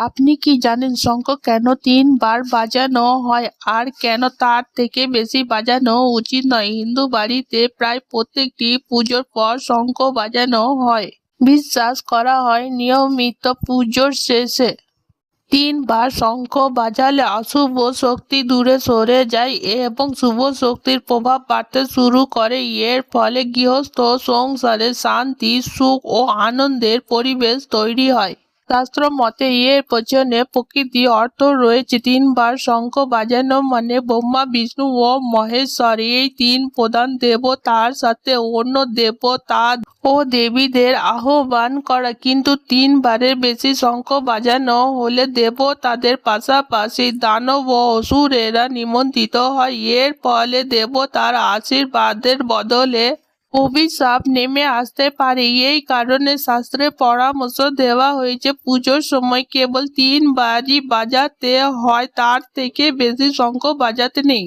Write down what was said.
আপনি কি জানেন শঙ্খ কেন 3 বার বাজানো হয় আর কেন তার থেকে বেশি বাজানো উচিত নয়? হিন্দু বাড়িতে প্রায় প্রত্যেকটি পুজোর পর শঙ্খ বাজানো হয়। বিশ্বাস করা হয় নিয়মিত পুজোর শেষে 3 বার শঙ্খ বাজালে অশুভ শক্তি দূরে সরে যায় এবং শুভ শক্তির প্রভাব বাড়তে শুরু করে। এর ফলে গৃহস্থ সংসারে শান্তি, সুখ ও আনন্দের পরিবেশ তৈরি হয়। শাস্ত্র মতে এর পেছনে প্রকৃতি অর্থ রয়েছে। 3 বার শঙ্খ বাজানো মানে ব্রহ্মা, বিষ্ণু ও মহেশ্বর এই 3 প্রধান দেবতার সাথে অন্য দেবতা ও দেবীদের আহ্বান করা। কিন্তু 3 বারের বেশি শঙ্খ বাজানো হলে দেবতাদের পাশাপাশি দানব ও অসুরেরা নিমন্ত্রিত হয়। এর ফলে দেবতার আশীর্বাদের বদলে অভিশাপ নেমে আসতে পারে। এই কারণে শাস্ত্রে পরামর্শ দেওয়া হয়েছে পুজোর সময় কেবল 3 বারই বাজাতে হয়, তার থেকে বেশি শঙ্খ বাজাতে নেই।